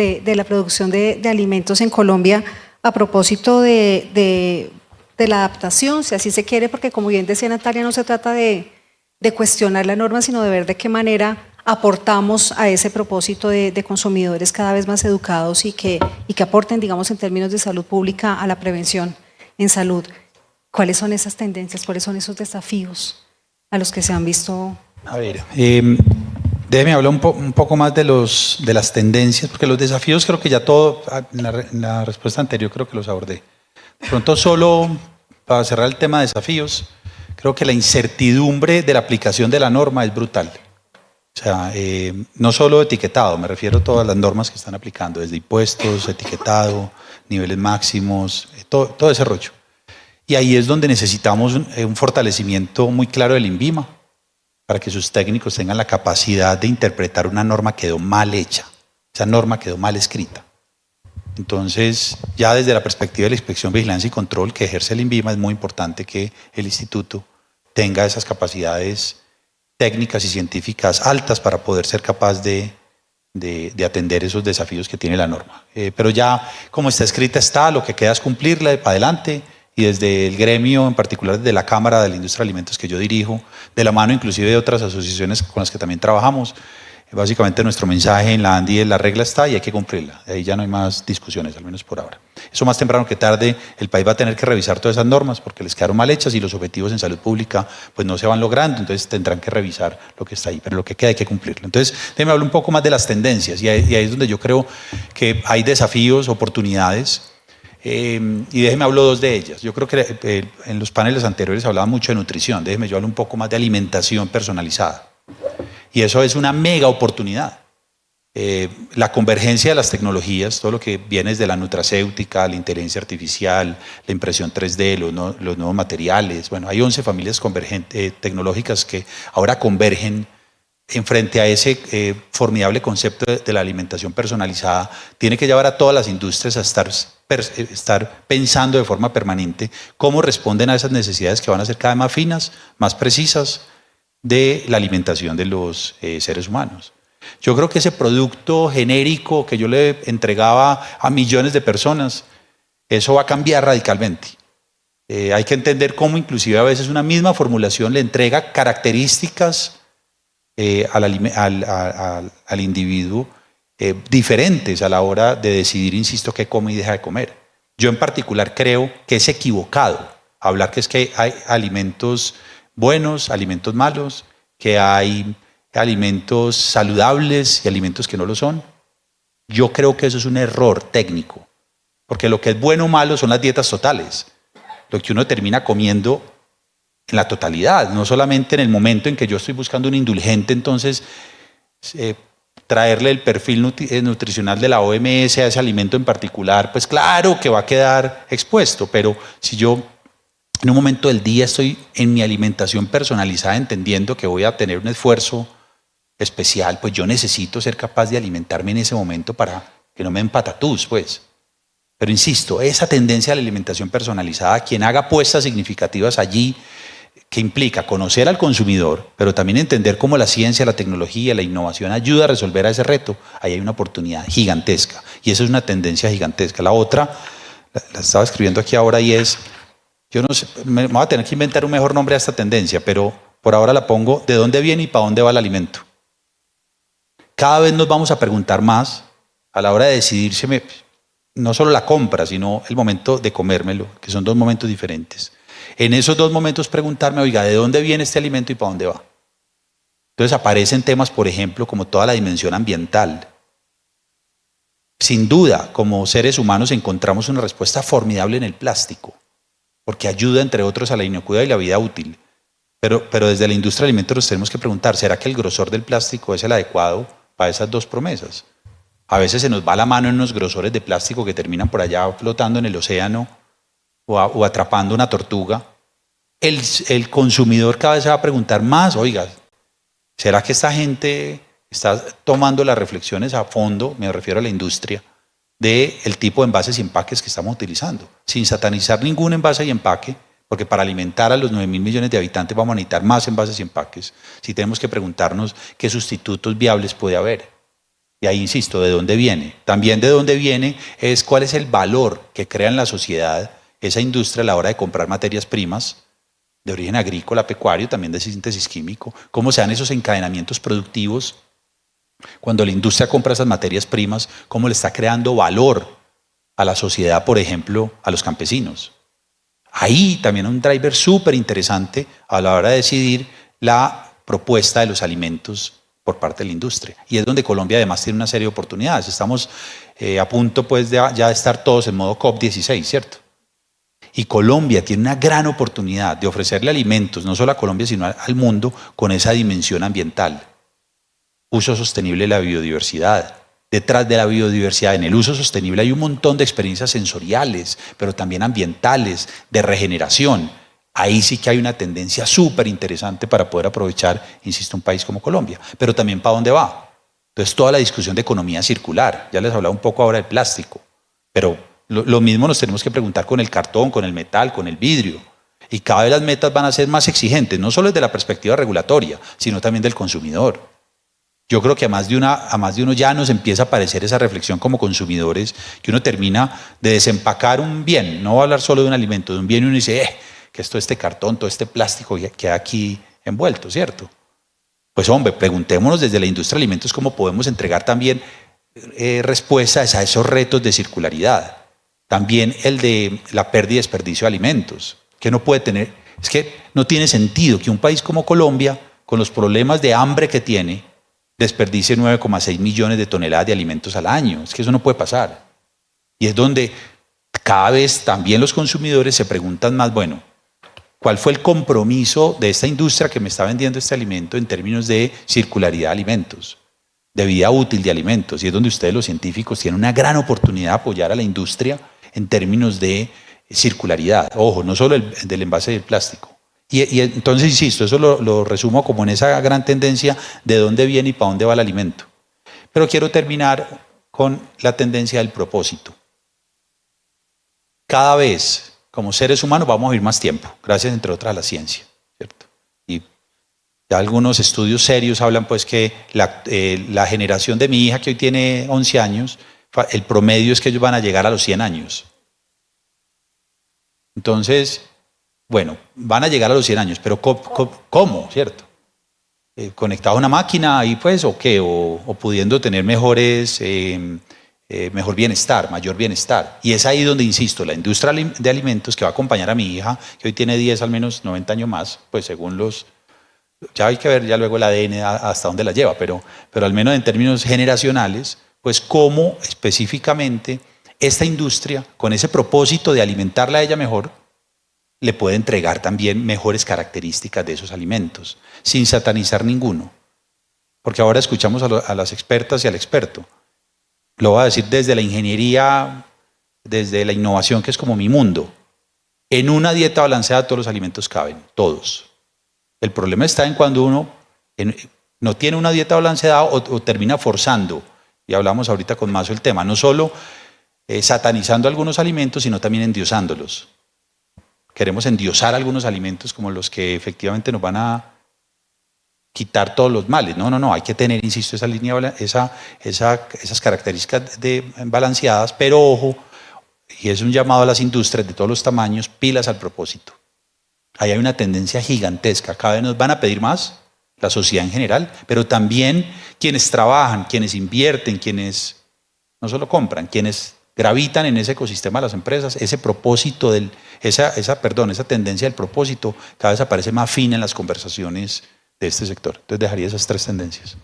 de la producción de alimentos en Colombia a propósito de la adaptación, si así se quiere, porque como bien decía Natalia, no se trata de cuestionar la norma, sino de ver de qué manera aportamos a ese propósito de consumidores cada vez más educados y que aporten, digamos, en términos de salud pública a la prevención en salud. ¿Cuáles son esas tendencias? ¿Cuáles son esos desafíos a los que se han visto? A ver, déjeme hablar un poco más de las tendencias, porque los desafíos creo que ya todo, en la respuesta anterior creo que los abordé. De pronto solo para cerrar el tema de desafíos, creo que la incertidumbre de la aplicación de la norma es brutal. O sea, no solo etiquetado, me refiero a todas las normas que están aplicando, desde impuestos, etiquetado, niveles máximos, todo ese rollo. Y ahí es donde necesitamos un fortalecimiento muy claro del INVIMA, para que sus técnicos tengan la capacidad de interpretar una norma que quedó mal hecha, esa norma quedó mal escrita. Entonces, ya desde la perspectiva de la inspección, vigilancia y control que ejerce el INVIMA, es muy importante que el instituto tenga esas capacidades técnicas y científicas altas para poder ser capaz de atender esos desafíos que tiene la norma. Pero ya como está escrita está, lo que queda es cumplirla para adelante, y desde el gremio, en particular desde la Cámara de la Industria de Alimentos que yo dirijo, de la mano inclusive de otras asociaciones con las que también trabajamos, básicamente nuestro mensaje en la ANDI es: la regla está y hay que cumplirla. Ahí ya no hay más discusiones, al menos por ahora. Eso más temprano que tarde, el país va a tener que revisar todas esas normas porque les quedaron mal hechas y los objetivos en salud pública pues no se van logrando, entonces tendrán que revisar lo que está ahí, pero lo que queda hay que cumplirlo. Entonces, déjeme hablar un poco más de las tendencias y ahí es donde yo creo que hay desafíos, oportunidades. Y déjeme hablar dos de ellas. Yo creo que en los paneles anteriores hablaba mucho de nutrición, déjeme yo hablar un poco más de alimentación personalizada. Y eso es una mega oportunidad. La convergencia de las tecnologías, todo lo que viene desde la nutracéutica, la inteligencia artificial, la impresión 3D, los nuevos materiales. Bueno, hay 11 familias tecnológicas que ahora convergen en frente a ese formidable concepto de la alimentación personalizada. Tiene que llevar a todas las industrias a estar pensando de forma permanente cómo responden a esas necesidades que van a ser cada vez más finas, más precisas de la alimentación de los seres humanos. Yo creo que ese producto genérico que yo le entregaba a millones de personas, eso va a cambiar radicalmente. Hay que entender cómo inclusive a veces una misma formulación le entrega características al individuo diferentes a la hora de decidir, insisto, qué come y deja de comer. Yo en particular creo que es equivocado hablar que es que hay alimentos buenos, alimentos malos, que hay alimentos saludables y alimentos que no lo son. Yo creo que eso es un error técnico, porque lo que es bueno o malo son las dietas totales, lo que uno termina comiendo en la totalidad, no solamente en el momento en que yo estoy buscando un indulgente, entonces traerle el perfil nutricional de la OMS a ese alimento en particular, pues claro que va a quedar expuesto, pero si yo en un momento del día estoy en mi alimentación personalizada, entendiendo que voy a tener un esfuerzo especial, pues yo necesito ser capaz de alimentarme en ese momento para que no me den patatús, pues. Pero insisto, esa tendencia a la alimentación personalizada, quien haga apuestas significativas allí, que implica conocer al consumidor, pero también entender cómo la ciencia, la tecnología, la innovación ayuda a resolver a ese reto, ahí hay una oportunidad gigantesca. Y esa es una tendencia gigantesca. La otra, la estaba escribiendo aquí ahora y es, yo no sé, me voy a tener que inventar un mejor nombre a esta tendencia, pero por ahora la pongo: ¿de dónde viene y para dónde va el alimento? Cada vez nos vamos a preguntar más a la hora de decidirse, no solo la compra, sino el momento de comérmelo, que son dos momentos diferentes. En esos dos momentos preguntarme: oiga, ¿de dónde viene este alimento y para dónde va? Entonces aparecen temas, por ejemplo, como toda la dimensión ambiental. Sin duda, como seres humanos encontramos una respuesta formidable en el plástico, porque ayuda, entre otros, a la inocuidad y la vida útil. Pero desde la industria de alimentos nos tenemos que preguntar: ¿será que el grosor del plástico es el adecuado para esas dos promesas? A veces se nos va la mano en unos grosores de plástico que terminan por allá flotando en el océano o atrapando una tortuga. El consumidor cada vez se va a preguntar más: oiga, ¿será que esta gente está tomando las reflexiones a fondo? Me refiero a la industria, del tipo de envases y empaques que estamos utilizando, sin satanizar ningún envase y empaque, porque para alimentar a los 9.000 millones de habitantes vamos a necesitar más envases y empaques. Si tenemos que preguntarnos qué sustitutos viables puede haber. Y ahí insisto, ¿de dónde viene? También de dónde viene es cuál es el valor que crea en la sociedad esa industria a la hora de comprar materias primas de origen agrícola, pecuario, también de síntesis químico, cómo se dan esos encadenamientos productivos cuando la industria compra esas materias primas, cómo le está creando valor a la sociedad, por ejemplo, a los campesinos. Ahí también un driver súper interesante a la hora de decidir la propuesta de los alimentos por parte de la industria. Y es donde Colombia además tiene una serie de oportunidades. Estamos a punto pues de ya de estar todos en modo COP16, ¿cierto? Y Colombia tiene una gran oportunidad de ofrecerle alimentos, no solo a Colombia, sino al mundo, con esa dimensión ambiental. Uso sostenible de la biodiversidad. Detrás de la biodiversidad, en el uso sostenible, hay un montón de experiencias sensoriales, pero también ambientales, de regeneración. Ahí sí que hay una tendencia súper interesante para poder aprovechar, insisto, un país como Colombia. Pero también ¿para dónde va? Entonces, toda la discusión de economía circular. Ya les hablaba un poco ahora del plástico, pero lo mismo nos tenemos que preguntar con el cartón, con el metal, con el vidrio. Y cada vez las metas van a ser más exigentes, no solo desde la perspectiva regulatoria, sino también del consumidor. Yo creo que a más de uno ya nos empieza a aparecer esa reflexión como consumidores, que uno termina de desempacar un bien, no va a hablar solo de un alimento, de un bien, y uno dice, que es todo este cartón, todo este plástico que hay aquí envuelto, ¿cierto? Pues hombre, preguntémonos desde la industria de alimentos cómo podemos entregar también respuestas a esos retos de circularidad. También el de la pérdida y desperdicio de alimentos, que no puede tener, es que no tiene sentido que un país como Colombia, con los problemas de hambre que tiene, desperdicie 9,6 millones de toneladas de alimentos al año. Es que eso no puede pasar. Y es donde cada vez también los consumidores se preguntan más, bueno, ¿cuál fue el compromiso de esta industria que me está vendiendo este alimento en términos de circularidad de alimentos, de vida útil de alimentos? Y es donde ustedes, los científicos, tienen una gran oportunidad de apoyar a la industria en términos de circularidad. Ojo, no solo del envase del plástico. Y entonces, insisto, eso lo resumo como en esa gran tendencia de dónde viene y para dónde va el alimento. Pero quiero terminar con la tendencia del propósito. Cada vez, como seres humanos, vamos a vivir más tiempo, gracias, entre otras, a la ciencia, ¿cierto? Y ya algunos estudios serios hablan pues que la generación de mi hija, que hoy tiene 11 años, el promedio es que ellos van a llegar a los 100 años. Entonces, bueno, van a llegar a los 100 años, pero ¿cómo? ¿Cierto? ¿Conectado a una máquina y pues o qué? O pudiendo tener mejor bienestar, mayor bienestar. Y es ahí donde, insisto, la industria de alimentos que va a acompañar a mi hija, que hoy tiene 10, al menos 90 años más, pues según ya hay que ver ya luego el ADN hasta dónde la lleva, pero al menos en términos generacionales, pues cómo específicamente esta industria, con ese propósito de alimentarla a ella mejor, le puede entregar también mejores características de esos alimentos, sin satanizar ninguno. Porque ahora escuchamos a las expertas y al experto. Lo voy a decir desde la ingeniería, desde la innovación, que es como mi mundo. En una dieta balanceada todos los alimentos caben, todos. El problema está en cuando uno no tiene una dieta balanceada o termina forzando, y hablamos ahorita con Mazo el tema, no solo satanizando algunos alimentos, sino también endiosándolos. Queremos endiosar algunos alimentos como los que efectivamente nos van a quitar todos los males. No, hay que tener, insisto, esa línea, esas características balanceadas, pero ojo, y es un llamado a las industrias de todos los tamaños, pilas al propósito. Ahí hay una tendencia gigantesca, cada vez nos van a pedir más, la sociedad en general, pero también quienes trabajan, quienes invierten, quienes no solo compran, quienes gravitan en ese ecosistema de las empresas, ese propósito, esa tendencia del propósito cada vez aparece más fina en las conversaciones de este sector. Entonces dejaría esas tres tendencias.